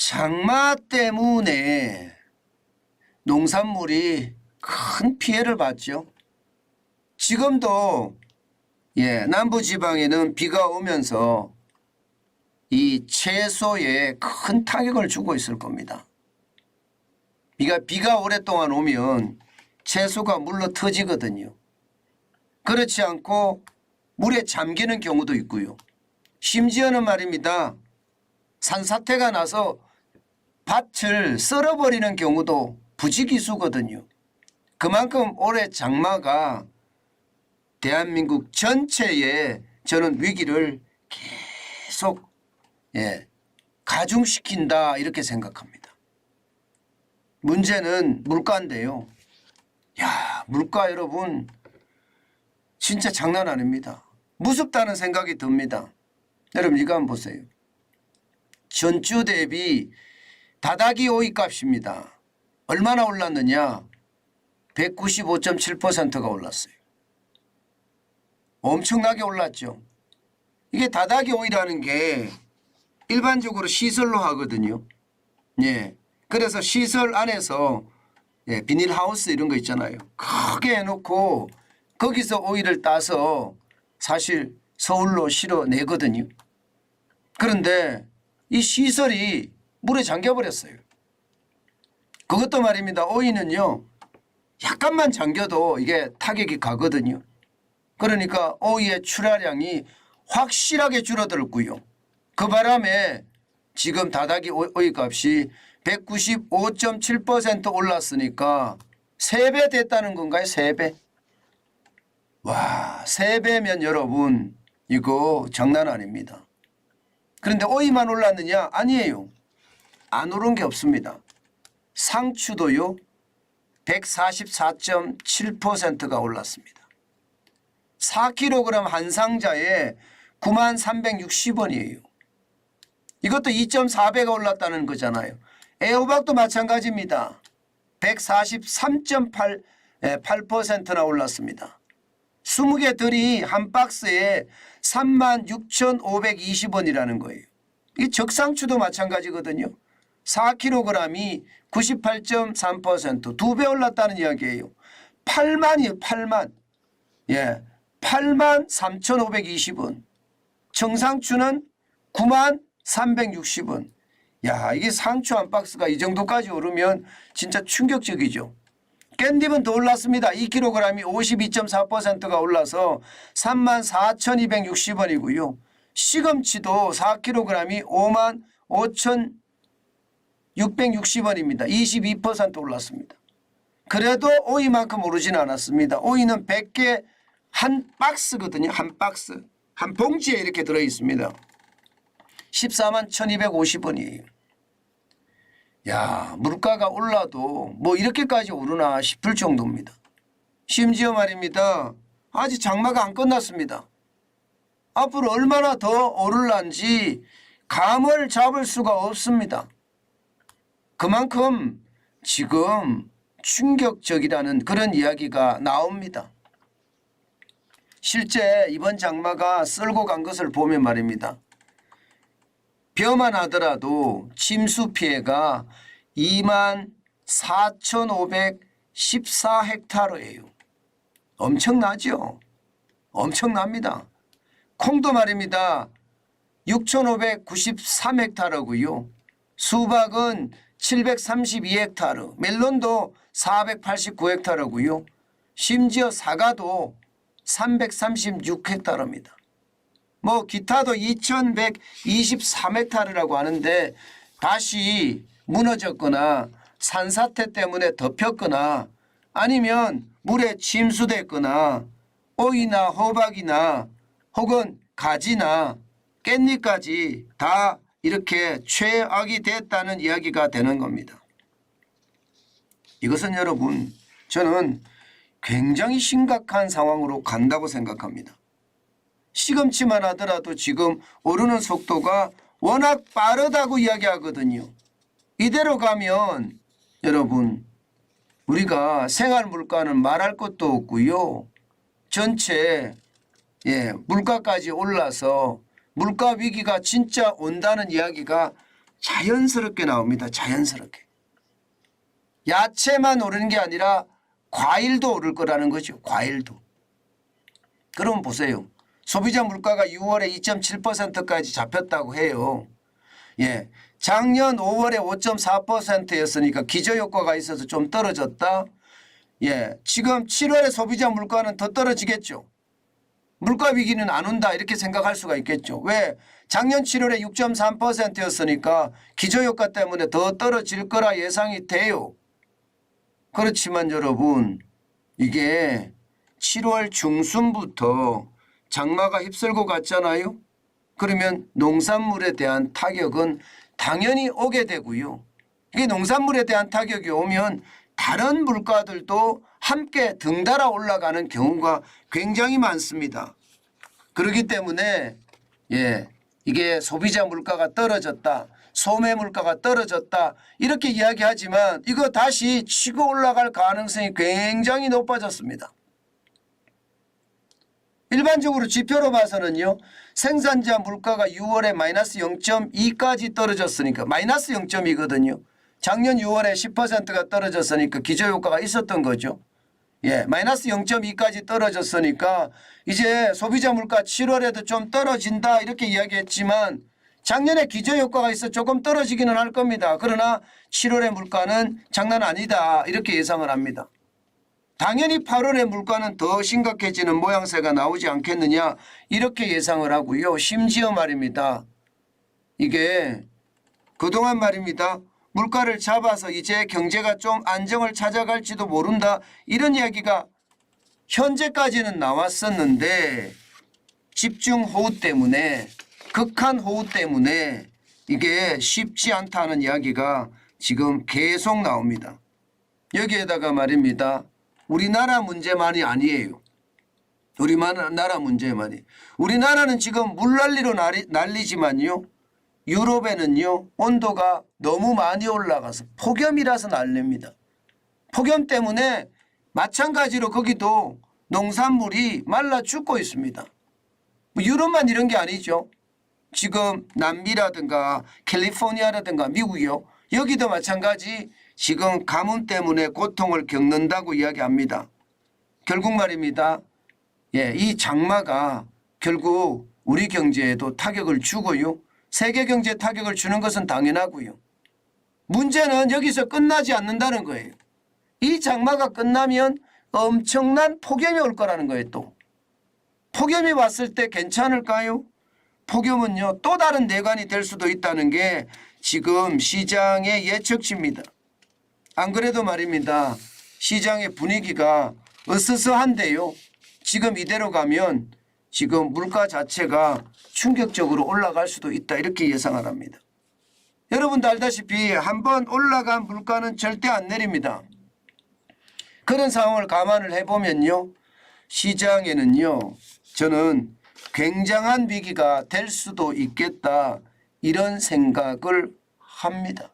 장마 때문에 농산물이 큰 피해를 봤죠. 지금도 남부지방에는 비가 오면서 이 채소에 큰 타격을 주고 있을 겁니다. 비가 오랫동안 오면 채소가 물러 터지거든요. 그렇지 않고 물에 잠기는 경우도 있고요. 심지어는 말입니다. 산사태가 나서 밭을 썰어버리는 경우도 부지기수거든요. 그만큼 올해 장마가 대한민국 전체에 저는 위기를 계속 가중시킨다 이렇게 생각합니다. 문제는 물가인데요. 물가 여러분 진짜 장난 아닙니다. 무섭다는 생각이 듭니다. 여러분 이거 한번 보세요. 전주 대비 다다기 오이 값입니다. 얼마나 올랐느냐? 195.7%가 올랐어요. 엄청나게 올랐죠. 이게 다다기 오이라는 게 일반적으로 시설로 하거든요. 그래서 시설 안에서 비닐하우스 이런 거 있잖아요. 크게 해놓고 거기서 오이를 따서 사실 서울로 실어내거든요. 그런데 이 시설이 물에 잠겨버렸어요. 그것도 말입니다. 오이는요. 약간만 잠겨도 이게 타격이 가거든요. 그러니까 오이의 출하량이 확실하게 줄어들었고요. 그 바람에 지금 다다기 오이 값이 195.7% 올랐으니까 3배 됐다는 건가요? 3배? 와, 3배면 여러분 이거 장난 아닙니다. 그런데 오이만 올랐느냐? 아니에요. 안 오른 게 없습니다. 상추도요. 144.7%가 올랐습니다. 4kg 한 상자에 93,360원이에요. 이것도 2.4배가 올랐다는 거잖아요. 애호박도 마찬가지입니다. 143.8%나 올랐습니다. 20개 들이 한 박스에 36,520원이라는 거예요. 이 적상추도 마찬가지거든요. 4kg이 98.3% 2배 올랐다는 이야기예요. 8만이에요. 8만. 83,520원. 청상추는 93,360원. 이게 상추 한 박스가 이 정도까지 오르면 진짜 충격적이죠. 깻잎은 더 올랐습니다. 2kg이 52.4%가 올라서 34,260원이고요. 시금치도 4kg이 55,660원입니다. 22% 올랐습니다. 그래도 오이만큼 오르진 않았습니다. 오이는 100개 한 박스거든요. 한 박스. 한 봉지에 이렇게 들어있습니다. 141,250원이에요. 물가가 올라도 뭐 이렇게까지 오르나 싶을 정도입니다. 심지어 말입니다. 아직 장마가 안 끝났습니다. 앞으로 얼마나 더 오를란지 감을 잡을 수가 없습니다. 그만큼 지금 충격적이라는 그런 이야기가 나옵니다. 실제 이번 장마가 쓸고 간 것을 보면 말입니다. 벼만 하더라도 침수 피해가 24,514헥타르예요. 엄청나죠? 엄청납니다. 콩도 말입니다. 6,593헥타르고요. 수박은 732헥타르, 멜론도 489헥타르고요. 심지어 사과도 336헥타르입니다. 기타도 2,123헥타르라고 하는데 다시 무너졌거나 산사태 때문에 덮였거나 아니면 물에 침수됐거나 오이나 호박이나 혹은 가지나 깻잎까지 다 이렇게 최악이 됐다는 이야기가 되는 겁니다. 이것은 여러분 저는 굉장히 심각한 상황으로 간다고 생각합니다. 시금치만 하더라도 지금 오르는 속도가 워낙 빠르다고 이야기하거든요. 이대로 가면 여러분 우리가 생활 물가는 말할 것도 없고요. 전체 물가까지 올라서 물가 위기가 진짜 온다는 이야기가 자연스럽게 나옵니다. 자연스럽게. 야채만 오르는 게 아니라 과일도 오를 거라는 거죠. 과일도. 그럼 보세요. 소비자 물가가 6월에 2.7%까지 잡혔다고 해요. 예, 작년 5월에 5.4%였으니까 기저효과가 있어서 좀 떨어졌다. 예, 지금 7월에 소비자 물가는 더 떨어지겠죠. 물가 위기는 안 온다 이렇게 생각할 수가 있겠죠. 왜? 작년 7월에 6.3%였으니까 기저효과 때문에 더 떨어질 거라 예상이 돼요. 그렇지만 여러분 이게 7월 중순부터 장마가 휩쓸고 갔잖아요. 그러면 농산물에 대한 타격은 당연히 오게 되고요. 이게 농산물에 대한 타격이 오면 다른 물가들도 함께 등달아 올라가는 경우가 굉장히 많습니다. 그렇기 때문에 이게 소비자 물가가 떨어졌다. 소매 물가가 떨어졌다. 이렇게 이야기하지만 이거 다시 치고 올라갈 가능성이 굉장히 높아졌습니다. 일반적으로 지표로 봐서는요. 생산자 물가가 6월에 마이너스 0.2까지 떨어졌으니까 마이너스 0.2거든요. 작년 6월에 10%가 떨어졌으니까 기저효과가 있었던 거죠. 예, 마이너스 0.2까지 떨어졌으니까 이제 소비자 물가 7월에도 좀 떨어진다 이렇게 이야기했지만 작년에 기저효과가 있어 조금 떨어지기는 할 겁니다. 그러나 7월의 물가는 장난 아니다 이렇게 예상을 합니다. 당연히 8월의 물가는 더 심각해지는 모양새가 나오지 않겠느냐 이렇게 예상을 하고요. 심지어 말입니다. 이게 그동안 말입니다. 물가를 잡아서 이제 경제가 좀 안정을 찾아갈지도 모른다 이런 이야기가 현재까지는 나왔었는데 집중호우 때문에 극한 호우 때문에 이게 쉽지 않다는 이야기가 지금 계속 나옵니다. 여기에다가 말입니다. 우리나라 문제만이 아니에요. 우리나라 문제만이. 우리나라는 지금 물난리로 난리지만요. 유럽에는요. 온도가 너무 많이 올라가서 폭염이라서 난립니다. 폭염 때문에 마찬가지로 거기도 농산물이 말라 죽고 있습니다. 유럽만 이런 게 아니죠. 지금 남미라든가 캘리포니아라든가 미국이요. 여기도 마찬가지 지금 가뭄 때문에 고통을 겪는다고 이야기합니다. 결국 말입니다. 이 장마가 결국 우리 경제에도 타격을 주고요. 세계 경제에 타격을 주는 것은 당연하고요. 문제는 여기서 끝나지 않는다는 거예요. 이 장마가 끝나면 엄청난 폭염이 올 거라는 거예요. 또 폭염이 왔을 때 괜찮을까요? 폭염은요 또 다른 내관이 될 수도 있다는 게 지금 시장의 예측치입니다. 안 그래도 말입니다. 시장의 분위기가 으스스한데요. 지금 이대로 가면 지금 물가 자체가 충격적으로 올라갈 수도 있다 이렇게 예상을 합니다. 여러분도 알다시피 한번 올라간 물가는 절대 안 내립니다. 그런 상황을 감안을 해보면요. 시장에는요. 저는 굉장한 위기가 될 수도 있겠다 이런 생각을 합니다.